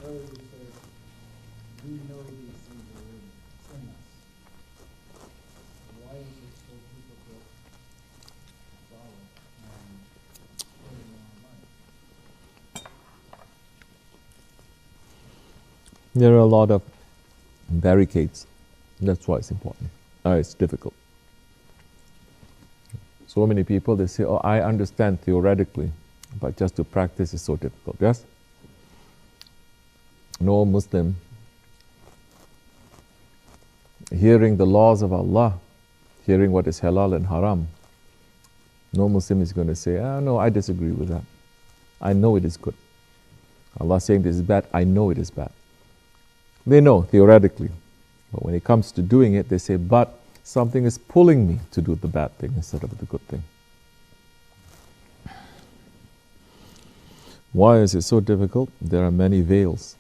Earlier you said we know these things are in us. Why is it so difficult to follow and put in our life? There are a lot of barricades. That's why it's important. It's difficult. So many people, they say, oh, I understand theoretically, but just to practice is so difficult. Yes? No Muslim hearing the laws of Allah, hearing what is halal and haram, no Muslim is going to say, no, I disagree with that. I know it is good. Allah saying this is bad, I know it is bad. They know theoretically. But when it comes to doing it, they say, but something is pulling me to do the bad thing instead of the good thing. Why is it so difficult? There are many veils.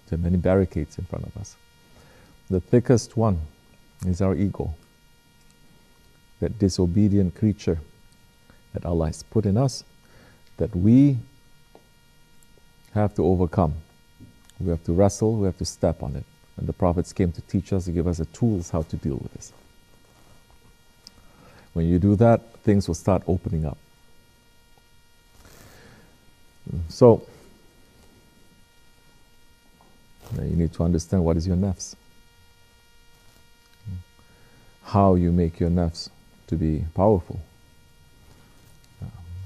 There are many barricades in front of us. The thickest one is our ego, that disobedient creature that Allah has put in us, that we have to overcome. We have to wrestle, we have to step on it. And the prophets came to teach us, to give us the tools how to deal with this. When you do that, things will start opening up. So, you need to understand what is your nafs. How you make your nafs to be powerful.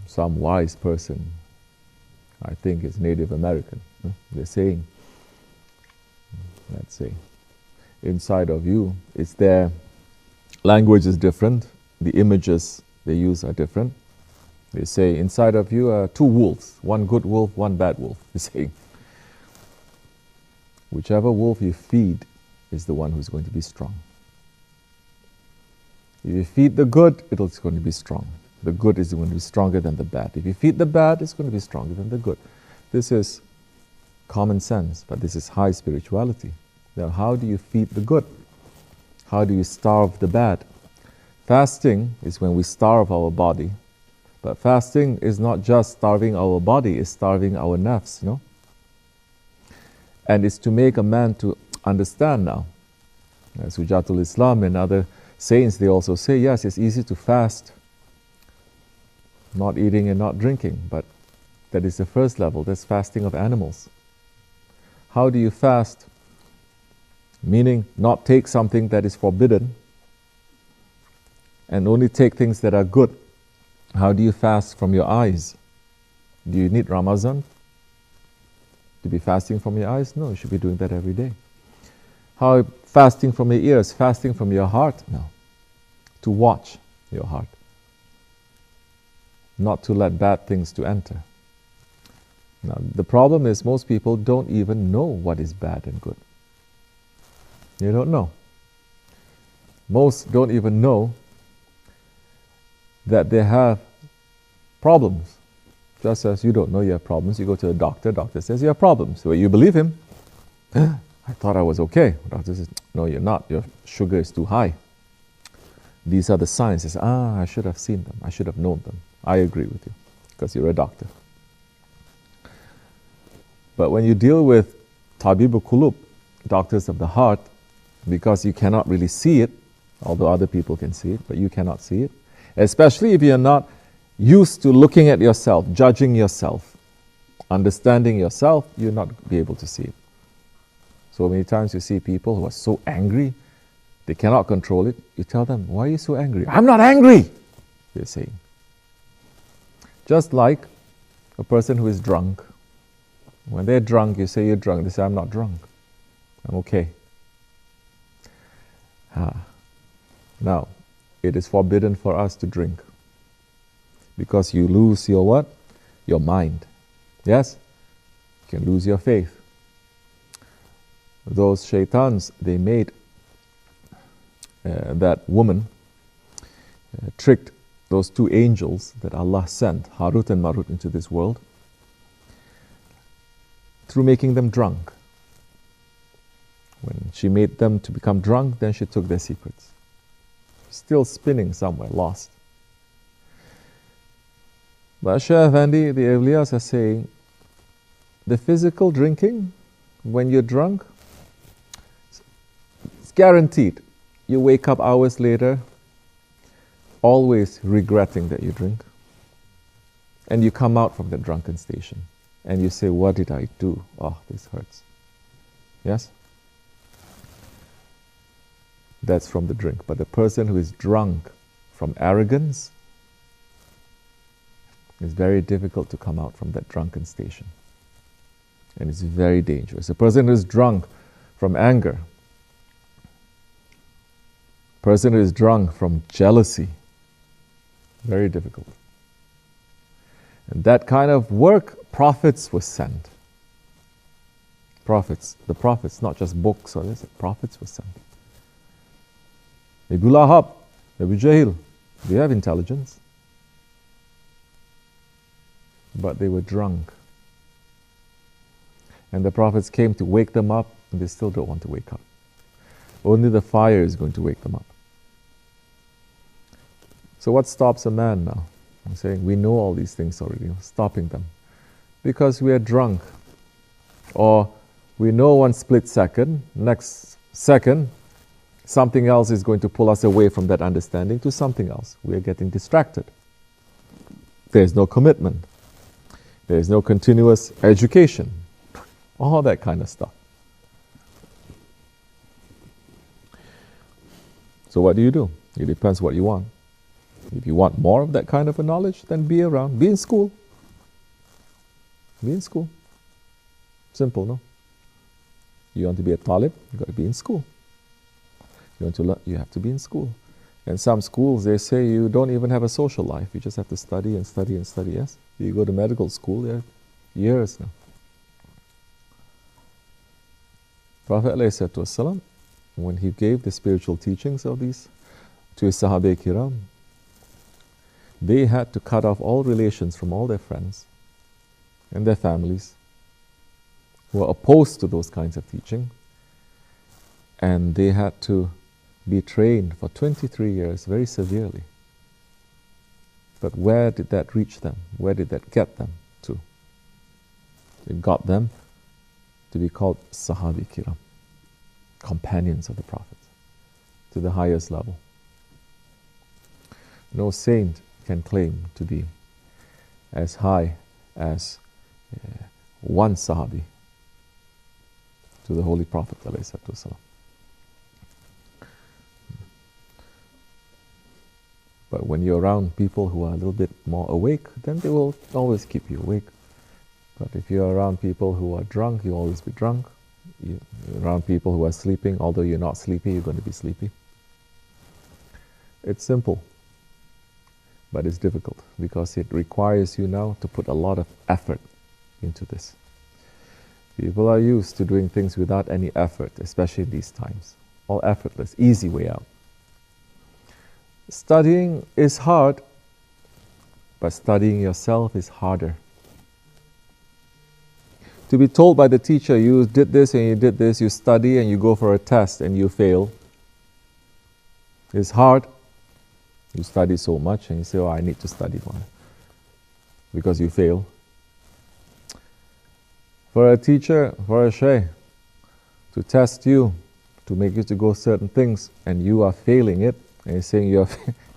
Some wise person, I think is Native American, they're saying, let's say, inside of you, it's their language is different, the images they use are different. They say, inside of you are two wolves, one good wolf, one bad wolf. They say, whichever wolf you feed is the one who's going to be strong. If you feed the good, it's going to be strong. The good is going to be stronger than the bad. If you feed the bad, it's going to be stronger than the good. This is common sense, but this is high spirituality. Now, how do you feed the good? How do you starve the bad? Fasting is when we starve our body. But fasting is not just starving our body, it's starving our nafs, you know? And it's to make a man to understand now. As Hujatul Islam and other saints, they also say, yes, it's easy to fast, not eating and not drinking, but that is the first level, that's fasting of animals. How do you fast? Meaning not take something that is forbidden and only take things that are good. How do you fast from your eyes? Do you need Ramadan to be fasting from your eyes? No, you should be doing that every day. How fasting from your ears? Fasting from your heart? No. To watch your heart. Not to let bad things to enter. Now, the problem is most people don't even know what is bad and good. You don't know. Most don't even know that they have problems. Just as you don't know you have problems, you go to a doctor says you have problems. So you believe him. I thought I was okay. The doctor says, no, you're not. Your sugar is too high. These are the signs. He says, I should have seen them. I should have known them. I agree with you, because you're a doctor. But when you deal with Tabibul Qulub, doctors of the heart, because you cannot really see it, although other people can see it, but you cannot see it, especially if you're not used to looking at yourself, judging yourself, understanding yourself, you'll not be able to see it. So many times you see people who are so angry, they cannot control it. You tell them, why are you so angry? I'm not angry, they're saying. Just like a person who is drunk. When they're drunk, you say you're drunk. They say, I'm not drunk. I'm okay. Now, it is forbidden for us to drink. Because you lose your what? Your mind. Yes? You can lose your faith. Those shaitans, they made that woman, tricked those two angels that Allah sent, Harut and Marut, into this world, through making them drunk. When she made them to become drunk, then she took their secrets. Still spinning somewhere, lost. But Shah Effendi, the awliyas are saying, the physical drinking when you're drunk, it's guaranteed. You wake up hours later, always regretting that you drink. And you come out from the drunken station and you say, what did I do? Oh, this hurts. Yes? That's from the drink. But the person who is drunk from arrogance, it's very difficult to come out from that drunken station. And it's very dangerous. A person who is drunk from anger, person who is drunk from jealousy, very difficult. And that kind of work, prophets were sent. Prophets, the prophets, not just books or this, prophets were sent. Abu Lahab, Abu Jahil, they have intelligence. But they were drunk. And the prophets came to wake them up, and they still don't want to wake up. Only the fire is going to wake them up. So what stops a man now? I'm saying we know all these things already, stopping them. Because we are drunk. Or we know one split second, next second, something else is going to pull us away from that understanding to something else. We are getting distracted. There's no commitment. There's no continuous education. All that kind of stuff. So what do? It depends what you want. If you want more of that kind of a knowledge, then be around. Be in school. Be in school. Simple, no? You want to be a talib, you got to be in school. You want to learn, you have to be in school. And some schools, they say you don't even have a social life. You just have to study and study and study, yes? You go to medical school, there are years now. Prophet ﷺ, when he gave the spiritual teachings of these to his Sahabe Kiram, they had to cut off all relations from all their friends and their families who were opposed to those kinds of teaching. And they had to be trained for 23 years very severely. But where did that reach them? Where did that get them to? It got them to be called Sahabi Kiram, companions of the Prophet, to the highest level. No saint can claim to be as high as one Sahabi to the Holy Prophet ﷺ. But when you're around people who are a little bit more awake, then they will always keep you awake. But if you're around people who are drunk, you'll always be drunk. You're around people who are sleeping, although you're not sleepy, you're going to be sleepy. It's simple, but it's difficult because it requires you now to put a lot of effort into this. People are used to doing things without any effort, especially in these times. All effortless, easy way out. Studying is hard, but studying yourself is harder. To be told by the teacher, you did this and you did this, you study and you go for a test and you fail, is hard. You study so much and you say, oh, I need to study more, because you fail. For a teacher, for a shaykh, to test you, to make you to go certain things, and you are failing it, and he's saying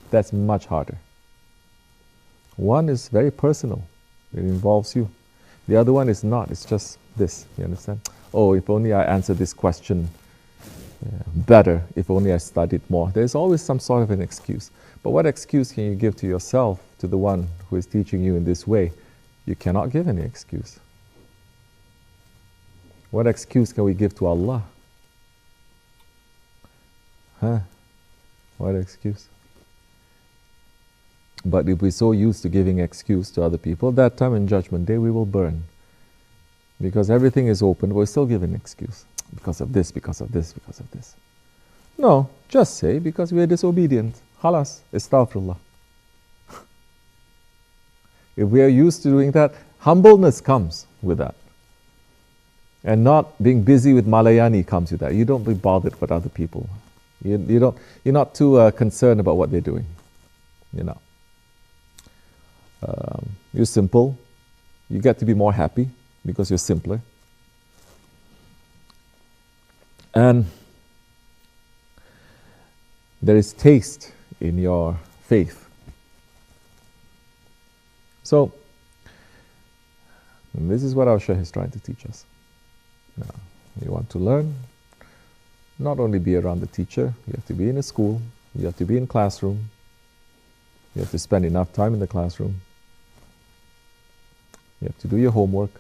that's much harder. One is very personal. It involves you. The other one is not. It's just this. You understand? Oh, if only I answered this question better. If only I studied more. There's always some sort of an excuse. But what excuse can you give to yourself, to the one who is teaching you in this way? You cannot give any excuse. What excuse can we give to Allah? What excuse? But if we're so used to giving excuse to other people, that time in Judgment Day we will burn. Because everything is open, we're still giving excuse. Because of this, because of this, because of this. No, just say because we are disobedient. Halas, astaghfirullah. If we are used to doing that, humbleness comes with that. And not being busy with Malayani comes with that. You don't be bothered with other people. You're not too concerned about what they're doing. You know. You're simple. You get to be more happy because you're simpler. And there is taste in your faith. So, this is what our Shaykh is trying to teach us. Now, you want to learn, not only be around the teacher, you have to be in a school, you have to be in classroom, you have to spend enough time in the classroom, you have to do your homework.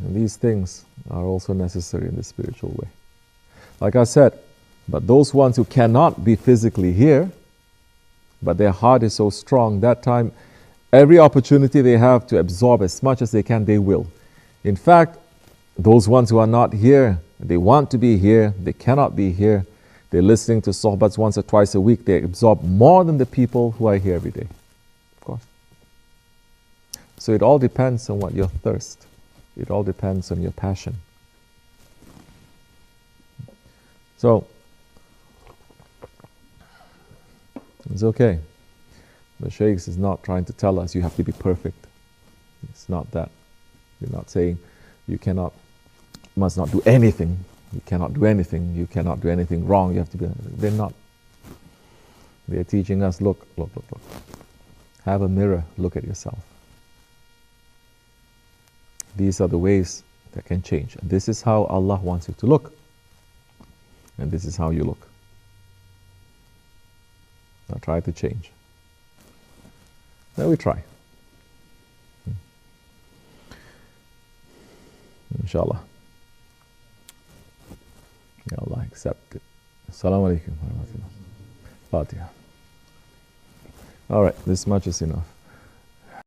And these things are also necessary in the spiritual way. Like I said, but those ones who cannot be physically here, but their heart is so strong, that time, every opportunity they have to absorb as much as they can, they will. In fact, those ones who are not here, they want to be here, they cannot be here, they're listening to sohbats once or twice a week, they absorb more than the people who are here every day. Of course. So it all depends on what your thirst. It all depends on your passion. So, it's okay. The Shaykh is not trying to tell us you have to be perfect. It's not that. You're not saying you must not do anything. You cannot do anything. You cannot do anything wrong. You have to be. They're not. They're teaching us, look. Have a mirror. Look at yourself. These are the ways that can change. And this is how Allah wants you to look. And this is how you look. Now try to change. Now we try. Inshallah. May Allah accept it. Assalamu alaikum wa rahmatullah. Fatiha. Alright, this much is enough.